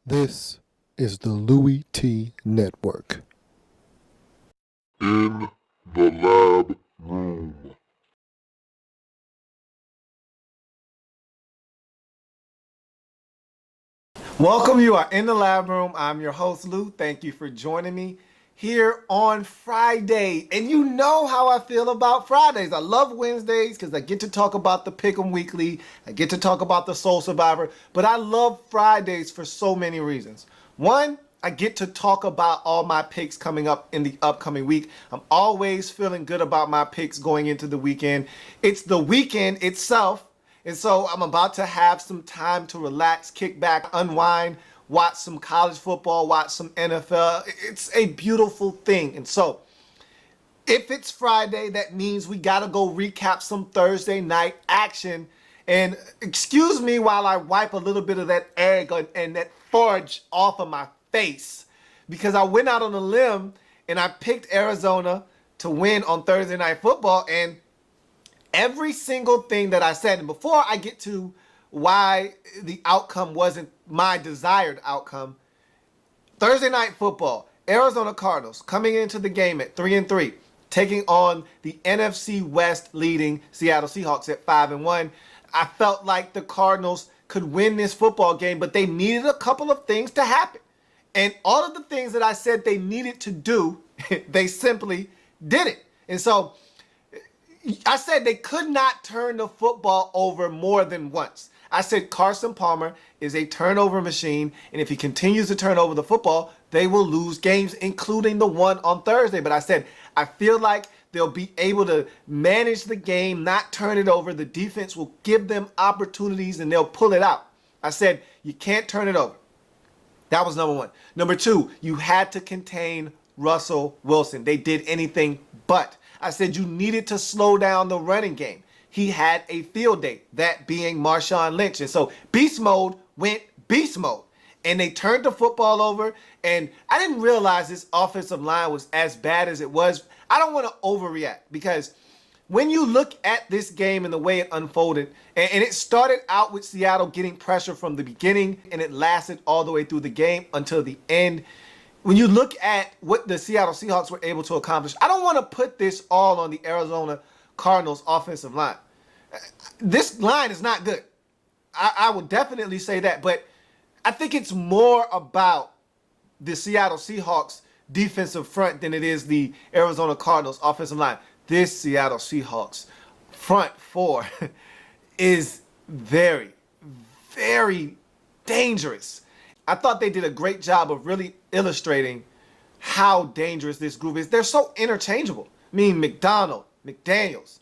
This is the Louie T Network. In the lab room. Welcome, you are in the lab room. I'm your host, Lou. Thank you for joining me here on Friday. And you know how I feel about Fridays. I love Wednesdays because I get to talk about the Pick'em Weekly. I get to talk about the Soul Survivor. But I love Fridays for so many reasons. One, I get to talk about all my picks coming up in the upcoming week. I'm always feeling good about my picks going into the weekend. It's the weekend itself. And so I'm about to have some time to relax, kick back, unwind, watch some college football, watch some NFL. It's a beautiful thing. And so if it's Friday, that means we got to go recap some Thursday night action. And excuse me while I wipe a little bit of that egg and that fudge off of my face, because I went out on a limb and I picked Arizona to win on Thursday Night Football. And every single thing that I said, and before I get to why the outcome wasn't my desired outcome, Thursday Night Football, Arizona Cardinals coming into the game at 3-3, taking on the NFC West leading Seattle Seahawks at 5-1. I felt like the Cardinals could win this football game, but they needed a couple of things to happen. And all of the things that I said they needed to do, they simply did it. And so I said they could not turn the football over more than once. I said Carson Palmer is a turnover machine, and if he continues to turn over the football, they will lose games, including the one on Thursday. But I said I feel like they'll be able to manage the game, not turn it over. The defense will give them opportunities, and they'll pull it out. I said you can't turn it over. That was number one. Number two, you had to contain Russell Wilson. They did anything but. I said you needed to slow down the running game. He had a field day, that being Marshawn Lynch. And so beast mode went beast mode. And they turned the football over. And I didn't realize this offensive line was as bad as it was. I don't want to overreact, because when you look at this game and the way it unfolded, and it started out with Seattle getting pressure from the beginning, and it lasted all the way through the game until the end. When you look at what the Seattle Seahawks were able to accomplish, I don't want to put this all on the Arizona Cardinals offensive line. This line is not good. I will definitely say that, but I think it's more about the Seattle Seahawks defensive front than it is the Arizona Cardinals offensive line. This Seattle Seahawks front four is very, very dangerous. I thought they did a great job of really illustrating how dangerous this group is. They're so interchangeable. I mean, McDonald, McDaniels.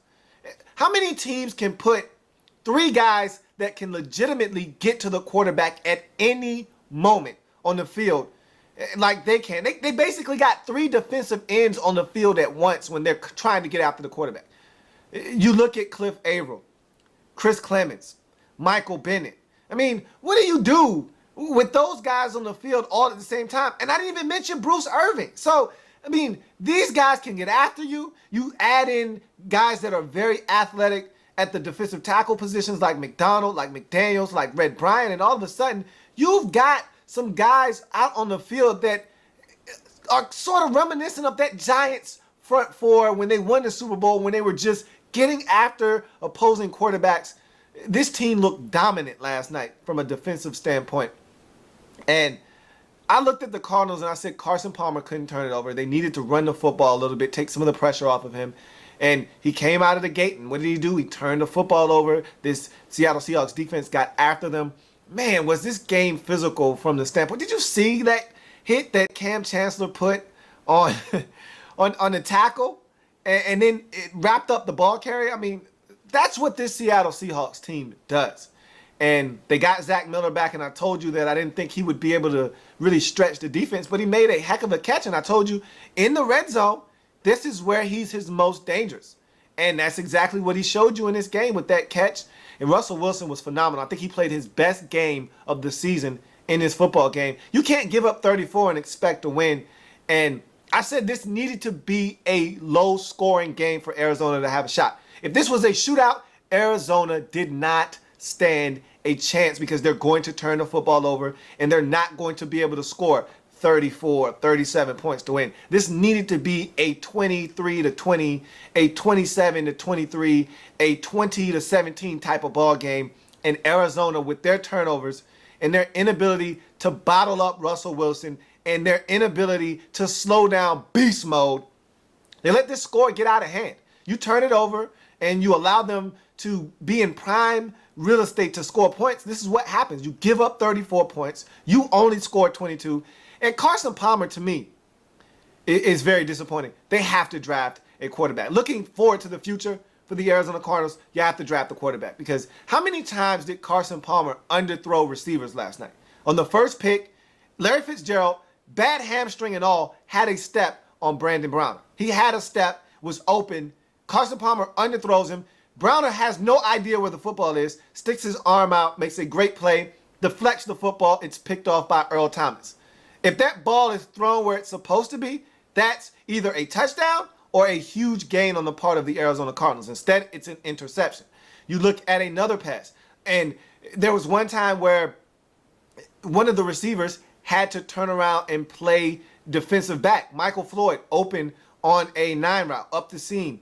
How many teams can put three guys that can legitimately get to the quarterback at any moment on the field like they can? They basically got three defensive ends on the field at once when they're trying to get after the quarterback. You look at Cliff Averill, Chris Clemens, Michael Bennett. I mean, what do you do with those guys on the field all at the same time? And I didn't even mention Bruce Irvin. So, I mean, these guys can get after you. You add in guys that are very athletic at the defensive tackle positions like McDonald, like McDaniels, like Red Bryant, and all of a sudden, you've got some guys out on the field that are sort of reminiscent of that Giants front four when they won the Super Bowl, when they were just getting after opposing quarterbacks. This team looked dominant last night from a defensive standpoint. And I looked at the Cardinals and I said Carson Palmer couldn't turn it over. They needed to run the football a little bit, take some of the pressure off of him. And he came out of the gate, and what did he do? He turned the football over. This Seattle Seahawks defense got after them. Man, was this game physical from the standpoint. Did you see that hit that Cam Chancellor put on on the tackle? And then it wrapped up the ball carrier. I mean, that's what this Seattle Seahawks team does. And they got Zach Miller back, and I told you that I didn't think he would be able to really stretch the defense, but he made a heck of a catch. And I told you, in the red zone, this is where he's his most dangerous. And that's exactly what he showed you in this game with that catch. And Russell Wilson was phenomenal. I think he played his best game of the season in this football game. You can't give up 34 and expect to win. And I said this needed to be a low-scoring game for Arizona to have a shot. If this was a shootout, Arizona did not stand a chance because they're going to turn the football over and they're not going to be able to score 34, 37 points to win. This needed to be a 23-20, a 27-23, a 20-17 type of ball game. And Arizona, with their turnovers and their inability to bottle up Russell Wilson and their inability to slow down beast mode, they let this score get out of hand. You turn it over and you allow them to be in prime real estate to score points. This is what happens. You give up 34 points. You only score 22. And Carson Palmer, to me, is very disappointing. They have to draft a quarterback. Looking forward to the future for the Arizona Cardinals, you have to draft a quarterback. Because how many times did Carson Palmer underthrow receivers last night? On the first pick, Larry Fitzgerald, bad hamstring and all, had a step on Brandon Browner. He had a step, was open. Carson Palmer underthrows him. Browner has no idea where the football is, sticks his arm out, makes a great play, deflects the football. It's picked off by Earl Thomas. If that ball is thrown where it's supposed to be, that's either a touchdown or a huge gain on the part of the Arizona Cardinals. Instead, it's an interception. You look at another pass, and there was one time where one of the receivers had to turn around and play defensive back. Michael Floyd open on a 9 route up the seam,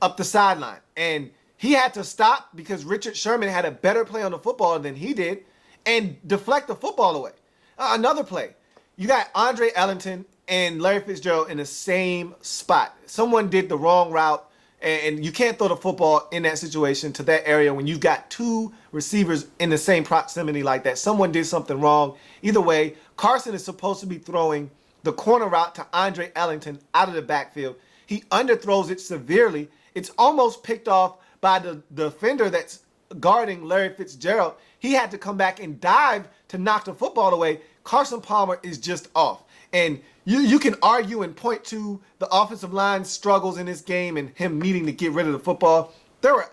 up the sideline. And he had to stop because Richard Sherman had a better play on the football than he did and deflect the football away. Another play. You got Andre Ellington and Larry Fitzgerald in the same spot. Someone did the wrong route, and you can't throw the football in that situation to that area when you've got two receivers in the same proximity like that. Someone did something wrong. Either way, Carson is supposed to be throwing the corner route to Andre Ellington out of the backfield. He underthrows it severely. It's almost picked off by the defender that's guarding Larry Fitzgerald. He had to come back and dive to knock the football away. Carson Palmer is just off. And you can argue and point to the offensive line struggles in this game and him needing to get rid of the football. There were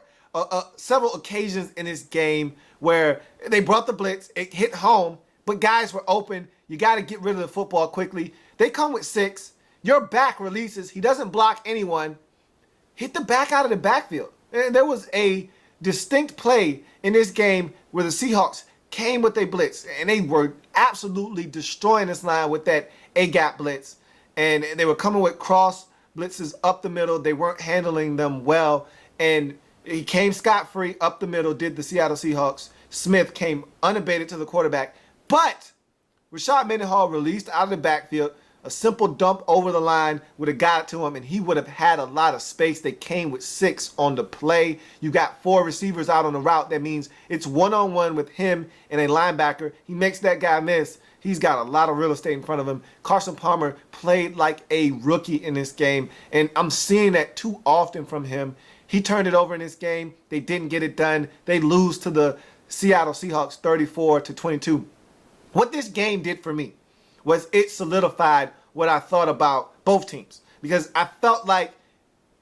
several occasions in this game where they brought the blitz, it hit home, but guys were open. You got to get rid of the football quickly. They come with 6. Your back releases. He doesn't block anyone. Hit the back out of the backfield. And there was a distinct play in this game where the Seahawks came with a blitz, and they were absolutely destroying this line with that A-gap blitz. And they were coming with cross blitzes up the middle. They weren't handling them well. And he came scot-free up the middle, did the Seattle Seahawks. Smith came unabated to the quarterback. But Rashad Mendenhall released out of the backfield. A simple dump over the line would have got it to him, and he would have had a lot of space. They came with 6 on the play. You got 4 receivers out on the route. That means it's one-on-one with him and a linebacker. He makes that guy miss. He's got a lot of real estate in front of him. Carson Palmer played like a rookie in this game, and I'm seeing that too often from him. He turned it over in this game. They didn't get it done. They lose to the Seattle Seahawks 34-22. What this game did for me was it solidified what I thought about both teams, because I felt like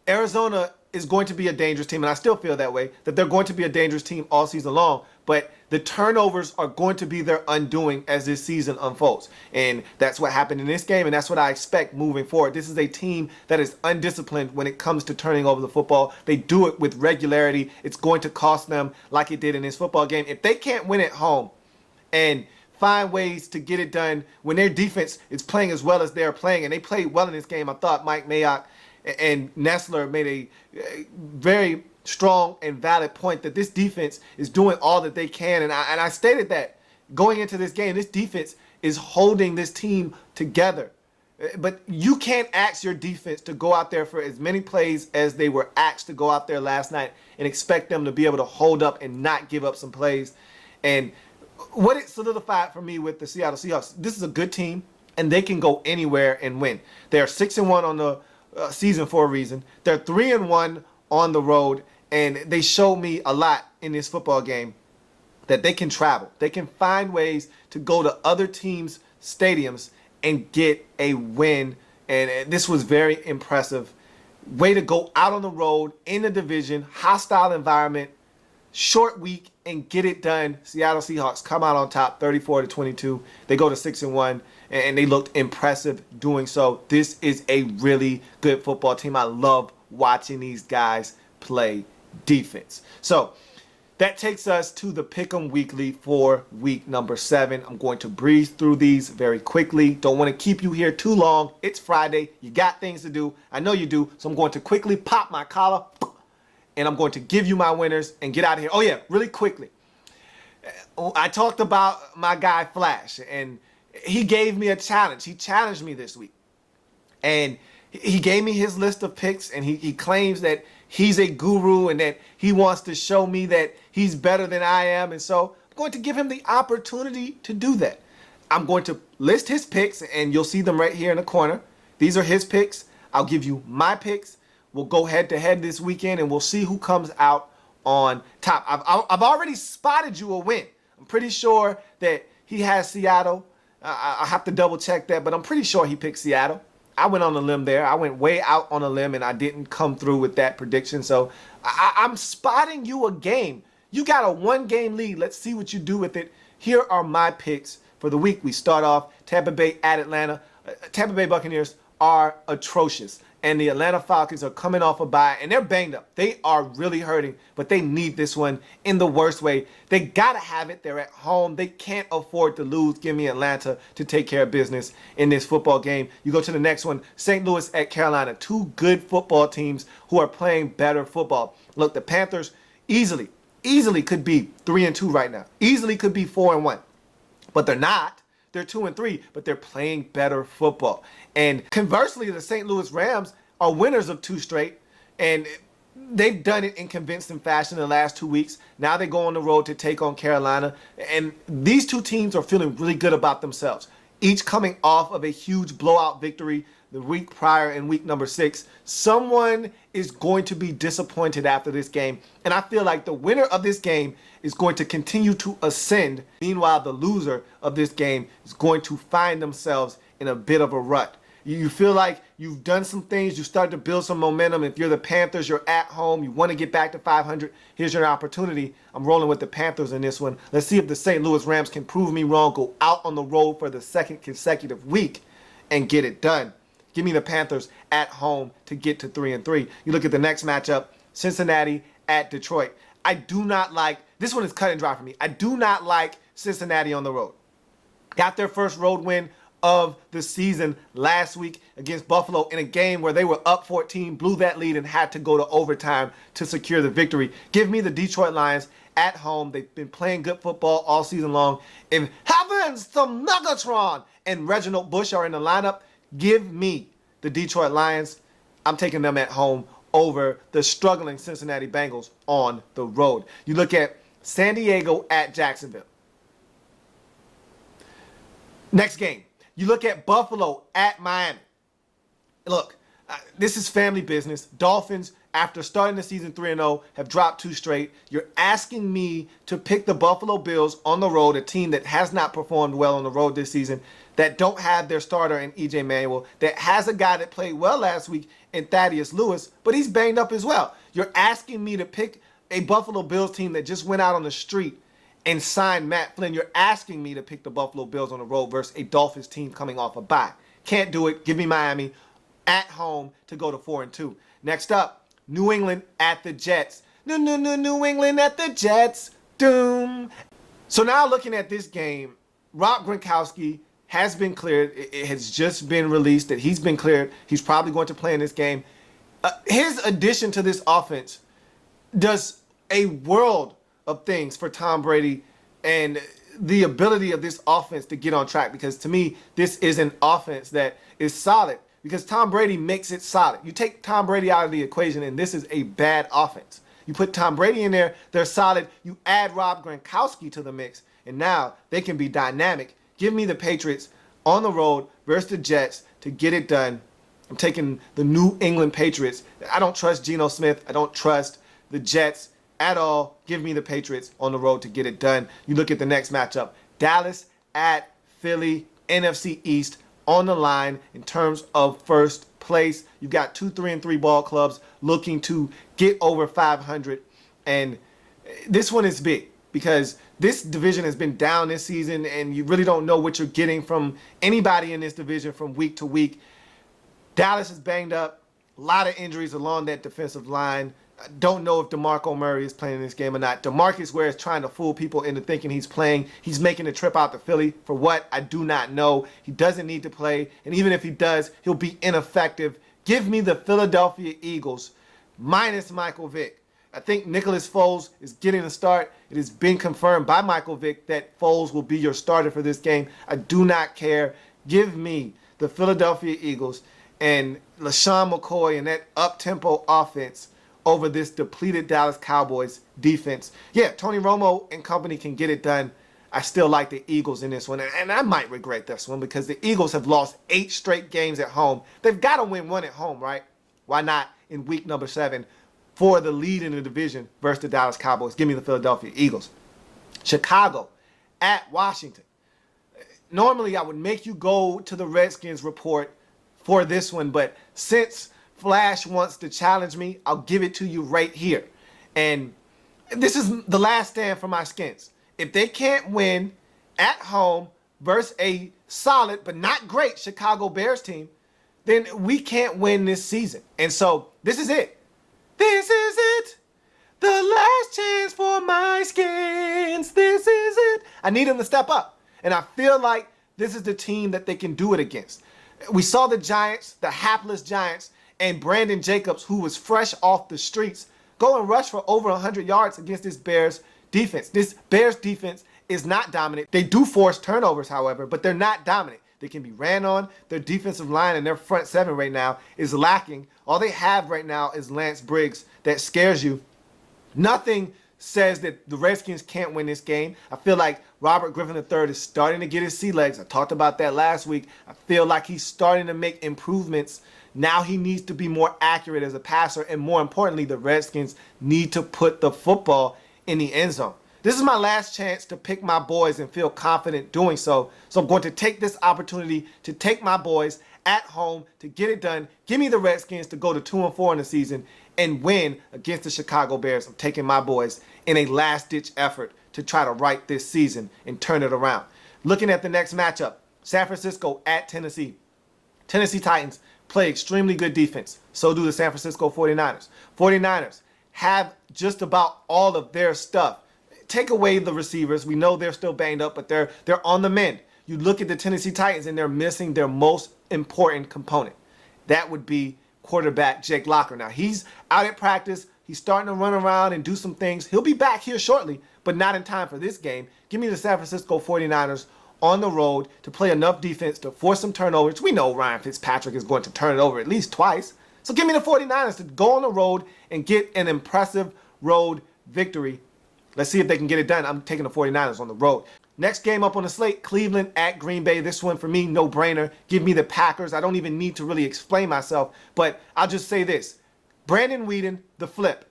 Arizona is going to be a dangerous team, and I still feel that way, that they're going to be a dangerous team all season long, but the turnovers are going to be their undoing as this season unfolds. And that's what happened in this game, and that's what I expect moving forward. This is a team that is undisciplined when it comes to turning over the football. They do it with regularity. It's going to cost them like it did in this football game. If they can't win at home and find ways to get it done when their defense is playing as well as they're playing, and they played well in this game. I thought Mike Mayock and Nessler made a very strong and valid point that this defense is doing all that they can, and I stated that going into this game, this defense is holding this team together. But you can't ask your defense to go out there for as many plays as they were asked to go out there last night and expect them to be able to hold up and not give up some plays. And what it solidified for me with the Seattle Seahawks, this is a good team, and they can go anywhere and win. They're 6-1 on the season for a reason. They're 3-1 on the road, and they showed me a lot in this football game that they can travel. They can find ways to go to other teams' stadiums and get a win, and this was very impressive. Way to go out on the road in the division, hostile environment, short week, and get it done. Seattle Seahawks come out on top 34-22. They go to 6-1, and they looked impressive doing so. This is a really good football team. I love watching these guys play defense. So That takes us to the Pick'em Weekly for week number 7. I'm going to breeze through these very quickly. Don't want to keep you here too long. It's Friday. You got things to do. I know you do. So I'm going to quickly pop my collar and I'm going to give you my winners and get out of here. Oh yeah, really quickly. I talked about my guy Flash and he gave me a challenge. He challenged me this week. And he gave me his list of picks and he claims that he's a guru and that he wants to show me that he's better than I am. And so I'm going to give him the opportunity to do that. I'm going to list his picks and you'll see them right here in the corner. These are his picks. I'll give you my picks. We'll go head to head this weekend and we'll see who comes out on top. I've already spotted you a win. I'm pretty sure that he has Seattle. I have to double check that, but I'm pretty sure he picked Seattle. I went on a limb there. I went way out on a limb and I didn't come through with that prediction. So I'm spotting you a game. You got a 1-game lead. Let's see what you do with it. Here are my picks for the week. We start off Tampa Bay at Atlanta. Tampa Bay Buccaneers are atrocious. And the Atlanta Falcons are coming off a bye and they're banged up. They are really hurting, but they need this one in the worst way. They got to have it. They're at home. They can't afford to lose. Give me Atlanta to take care of business in this football game. You go to the next one, St. Louis at Carolina. 2 good football teams who are playing better football. Look, the Panthers easily could be 3-2 right now. Easily could be 4-1, but they're not. They're 2-3, but they're playing better football. And conversely, the St. Louis Rams are winners of 2 straight, and they've done it in convincing fashion in the last 2 weeks. Now they go on the road to take on Carolina, and these 2 teams are feeling really good about themselves, each coming off of a huge blowout victory the week prior in week number 6. Someone is going to be disappointed after this game, and I feel like the winner of this game is going to continue to ascend. Meanwhile, the loser of this game is going to find themselves in a bit of a rut. You feel like you've done some things, you start to build some momentum. If you're the Panthers, you're at home, you want to get back to 500, here's your opportunity. I'm rolling with the Panthers in this one. Let's see if the St. Louis Rams can prove me wrong, go out on the road for the 2nd consecutive week and get it done. Give me the Panthers at home to get to 3-3. You look at the next matchup, Cincinnati at Detroit. I do not like, this one is cut and dry for me. I do not like Cincinnati on the road. Got their first road win of the season last week against Buffalo in a game where they were up 14, blew that lead and had to go to overtime to secure the victory. Give me the Detroit Lions at home. They've been playing good football all season long. If heavens, some Megatron and Reginald Bush are in the lineup, give me the Detroit Lions. I'm taking them at home over the struggling Cincinnati Bengals on the road. You look at San Diego at Jacksonville. Next game. You look at Buffalo at Miami. Look, this is family business. Dolphins, after starting the season 3-0, have dropped 2 straight. You're asking me to pick the Buffalo Bills on the road, a team that has not performed well on the road this season, that don't have their starter in E.J. Manuel, that has a guy that played well last week in Thaddeus Lewis, but he's banged up as well. You're asking me to pick a Buffalo Bills team that just went out on the street and signed Matt Flynn. You're asking me to pick the Buffalo Bills on the road versus a Dolphins team coming off a bye. Can't do it. Give me Miami at home to go to 4-2. Next up, New England at the Jets. New England at the Jets. Doom. So now looking at this game, Rob Gronkowski has been cleared. It has just been released that he's been cleared. He's probably going to play in this game. His addition to this offense does a world of things for Tom Brady and the ability of this offense to get on track, because to me, this is an offense that is solid because Tom Brady makes it solid. You take Tom Brady out of the equation and this is a bad offense. You put Tom Brady in there, they're solid. You add Rob Gronkowski to the mix and now they can be dynamic. Give me the Patriots on the road versus the Jets to get it done. I'm taking the New England Patriots. I don't trust Geno Smith. I don't trust the Jets at all. Give me the Patriots on the road to get it done. You look at the next matchup. Dallas at Philly, NFC East on the line in terms of first place. You've got 2 3-3 ball clubs looking to get over 500. And this one is big because this division has been down this season and you really don't know what you're getting from anybody in this division from week to week. Dallas is banged up. A lot of injuries along that defensive line. I don't know if DeMarco Murray is playing this game or not. DeMarcus Ware is trying to fool people into thinking he's playing. He's making a trip out to Philly. For what? I do not know. He doesn't need to play. And even if he does, he'll be ineffective. Give me the Philadelphia Eagles minus Michael Vick. I think Nicholas Foles is getting a start. It has been confirmed by Michael Vick that Foles will be your starter for this game. I do not care. Give me the Philadelphia Eagles and LaShawn McCoy and that up-tempo offense over this depleted Dallas Cowboys defense. Yeah, Tony Romo and company can get it done. I still like the Eagles in this one, and I might regret this one because the Eagles have lost 8 straight games at home. They've got to win one at home, right? Why not in week number 7 for the lead in the division versus the Dallas Cowboys? Give me the Philadelphia Eagles. Chicago at Washington. Normally, I would make you go to the Redskins report for this one, but since Flash wants to challenge me, I'll give it to you right here. And this is the last stand for my Skins. If they can't win at home versus a solid but not great Chicago Bears team, then we can't win this season. And so this is it. This is it. The last chance for my Skins. This is it. I need them to step up. And I feel like this is the team that they can do it against. We saw the Giants, the hapless Giants, and Brandon Jacobs, who was fresh off the streets, go and rush for over 100 yards against this Bears defense. This Bears defense is not dominant. They do force turnovers, however, but they're not dominant. They can be ran on. Their defensive line and their front 7 right now is lacking. All they have right now is Lance Briggs that scares you. Nothing says that the Redskins can't win this game. I feel like Robert Griffin III is starting to get his sea legs. I talked about that last week. I feel like he's starting to make improvements. Now he needs to be more accurate as a passer, and more importantly, the Redskins need to put the football in the end zone. This is my last chance to pick my boys and feel confident doing so. So I'm going to take this opportunity to take my boys at home to get it done. Give me the Redskins to go to 2-4 in the season and win against the Chicago Bears. I'm taking my boys in a last-ditch effort to try to right this season and turn it around. Looking at the next matchup, San Francisco at Tennessee. Tennessee Titans play extremely good defense. So do the San Francisco 49ers. 49ers have just about all of their stuff. Take away the receivers. We know they're still banged up, but they're on the mend. You look at the Tennessee Titans, and they're missing their most important component. That would be quarterback Jake Locker. Now, he's out at practice. He's starting to run around and do some things. He'll be back here shortly, but not in time for this game. Give me the San Francisco 49ers on the road to play enough defense to force some turnovers. We know Ryan Fitzpatrick is going to turn it over at least twice. So give me the 49ers to go on the road and get an impressive road victory. Let's see if they can get it done. I'm taking the 49ers on the road. Next game up on the slate, Cleveland at Green Bay. This one for me, no brainer. Give me the Packers. I don't even need to really explain myself, but I'll just say this. Brandon Weeden, the flip.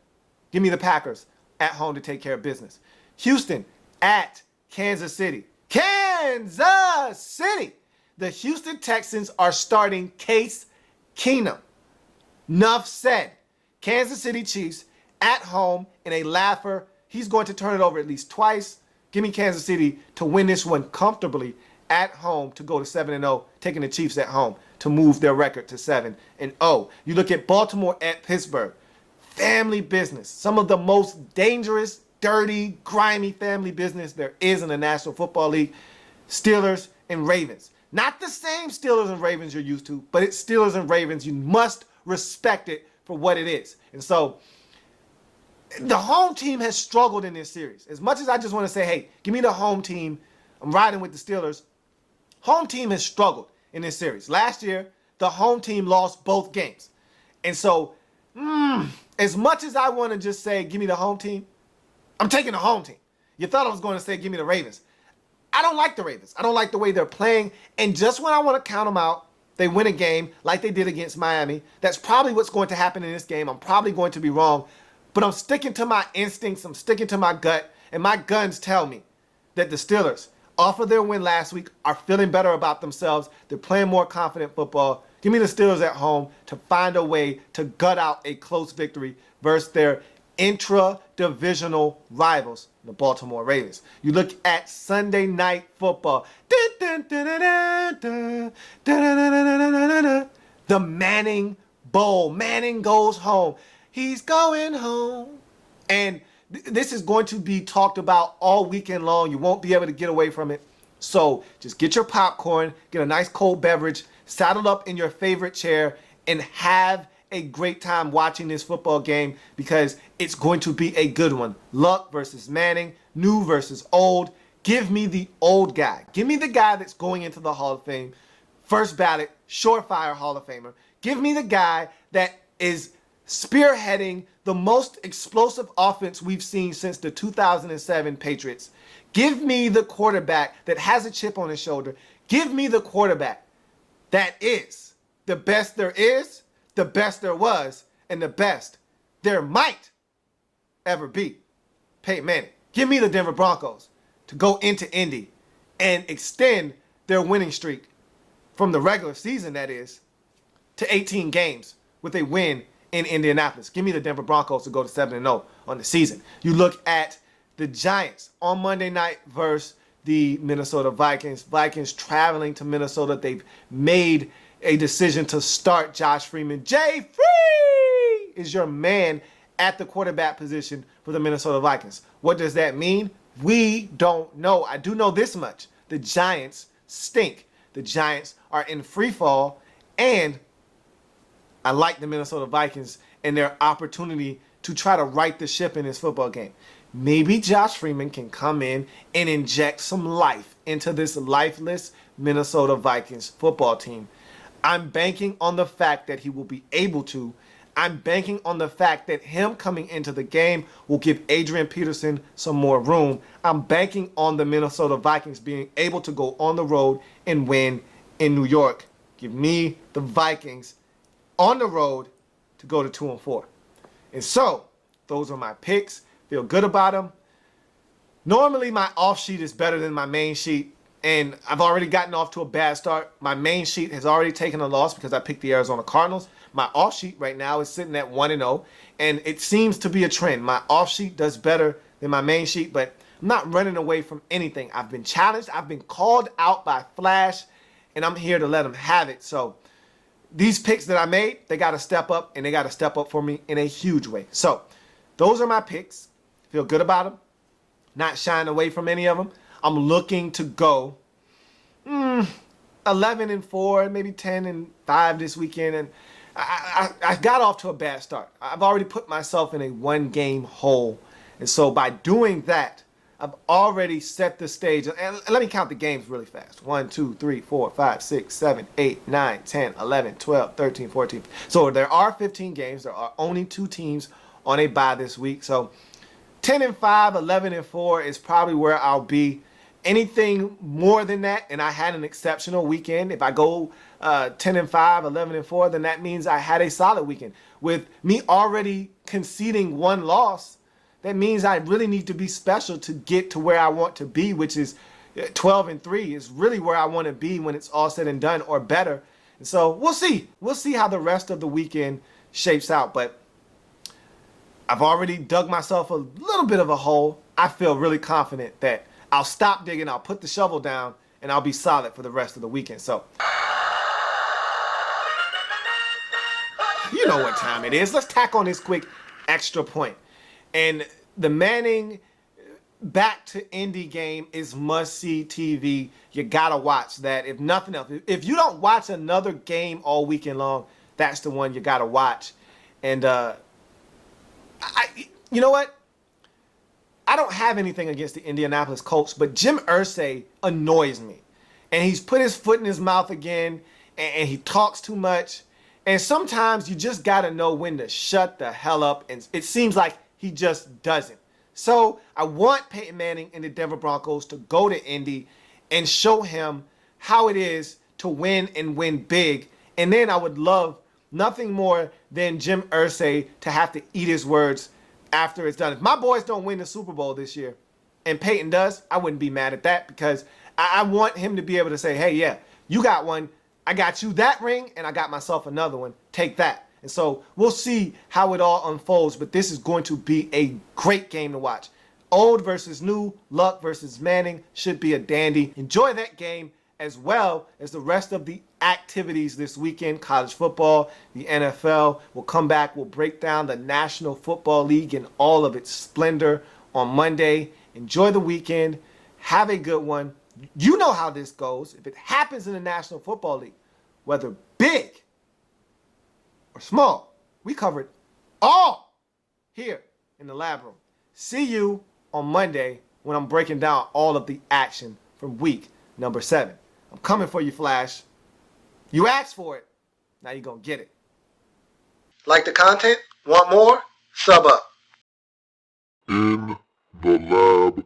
Give me the Packers at home to take care of business. Houston at Kansas City. Kansas City. The Houston Texans are starting Case Keenum. Enough said. Kansas City Chiefs at home in a laugher. He's going to turn it over at least twice. Give me Kansas City to win this one comfortably at home to go to 7-0, taking the Chiefs at home to move their record to 7-0. You look at Baltimore at Pittsburgh. Family business. Some of the most dangerous, dirty, grimy family business there is in the National Football League. Steelers and Ravens. Not the same Steelers and Ravens you're used to, but it's Steelers and Ravens. You must respect it for what it is. And so the home team has struggled in this series. As much as I just want to say, hey, give me the home team. I'm riding with the Steelers. Home team has struggled in this series. Last year, the home team lost both games. And so, as much as I want to just say, give me the home team, I'm taking the home team. You thought I was going to say, give me the Ravens. I don't like the Ravens. I don't like the way they're playing. And just when I want to count them out, they win a game like they did against Miami. That's probably what's going to happen in this game. I'm probably going to be wrong. But I'm sticking to my instincts. I'm sticking to my gut. And my guns tell me that the Steelers, off of their win last week, are feeling better about themselves. They're playing more confident football. Give me the Steelers at home to find a way to gut out a close victory versus their intra-divisional rivals, the Baltimore Ravens. You look at Sunday Night Football. The Manning Bowl. Manning goes home. He's going home. And this is going to be talked about all weekend long. You won't be able to get away from it. So just get your popcorn, get a nice cold beverage, saddle up in your favorite chair, and have a great time watching this football game because it's going to be a good one. Luck versus Manning, new versus old. Give me the old guy. Give me the guy that's going into the Hall of Fame. First ballot, surefire Hall of Famer. Give me the guy that is spearheading the most explosive offense we've seen since the 2007 Patriots. Give me the quarterback that has a chip on his shoulder. Give me the quarterback that is the best there is, the best there was, and the best there might ever be. Peyton Manning. Give me the Denver Broncos to go into Indy and extend their winning streak from the regular season, that is, to 18 games with a win in Indianapolis. Give me the Denver Broncos to go to 7-0 on the season. You look at the Giants on Monday night versus the Minnesota Vikings. Vikings traveling to Minnesota. They've made a decision to start Josh Freeman. Jay Free is your man at the quarterback position for the Minnesota Vikings. What does that mean? We don't know. I do know this much. The Giants stink. The Giants are in free fall, and I like the Minnesota Vikings and their opportunity to try to right the ship in this football game. Maybe Josh Freeman can come in and inject some life into this lifeless Minnesota Vikings football team. I'm banking on the fact that he will be able to. I'm banking on the fact that him coming into the game will give Adrian Peterson some more room. I'm banking on the Minnesota Vikings being able to go on the road and win in New York. Give me the Vikings on the road to go to 2-4. And so, those are my picks. Feel good about them. Normally, my off sheet is better than my main sheet, and I've already gotten off to a bad start. My main sheet has already taken a loss because I picked the Arizona Cardinals. My off sheet right now is sitting at 1-0, and it seems to be a trend. My off sheet does better than my main sheet, but I'm not running away from anything. I've been challenged. I've been called out by Flash, and I'm here to let them have it. So these picks that I made, they got to step up, and they got to step up for me in a huge way. So those are my picks. Feel good about them. Not shying away from any of them. I'm looking to go 11-4, maybe 10-5 this weekend, and I got off to a bad start. I've already put myself in a one-game hole. And so by doing that, I've already set the stage. And let me count the games really fast. 1, 2, 3, 4, 5, 6, 7, 8, 9, 10, 11, 12, 13, 14. So there are 15 games. There are only 2 teams on a bye this week. So 10-5, 11-4 is probably where I'll be. Anything more than that, and I had an exceptional weekend. If I go 10-5, 11-4, then that means I had a solid weekend. With me already conceding one loss, that means I really need to be special to get to where I want to be, which is 12-3 is really where I want to be when it's all said and done, or better. And so we'll see. We'll see how the rest of the weekend shapes out. But I've already dug myself a little bit of a hole. I feel really confident that I'll stop digging, I'll put the shovel down, and I'll be solid for the rest of the weekend. So, you know what time it is. Let's tack on this quick extra point. And the Manning back to Indy game is must-see TV. You got to watch that. If nothing else, if you don't watch another game all weekend long, that's the one you got to watch. And, you know what? I don't have anything against the Indianapolis Colts, but Jim Irsay annoys me. And he's put his foot in his mouth again, and he talks too much. And sometimes you just got to know when to shut the hell up, and it seems like he just doesn't. So I want Peyton Manning and the Denver Broncos to go to Indy and show him how it is to win and win big. And then I would love nothing more than Jim Irsay to have to eat his words after it's done. If my boys don't win the Super Bowl this year and Peyton does, I wouldn't be mad at that, because I want him to be able to say, hey, yeah, you got one. I got you that ring, and I got myself another one. Take that. And so we'll see how it all unfolds, but this is going to be a great game to watch. Old versus new, Luck versus Manning should be a dandy. Enjoy that game as well as the rest of the activities this weekend. College football, the NFL will come back. We'll break down the National Football League in all of its splendor on Monday. Enjoy the weekend. Have a good one. You know how this goes. If it happens in the National Football League, whether big or small, we cover it all here in the lab room. See you on Monday when I'm breaking down all of the action from week number 7. I'm coming for you, Flash. You asked for it. Now you're going to get it. Like the content? Want more? Sub up. In the lab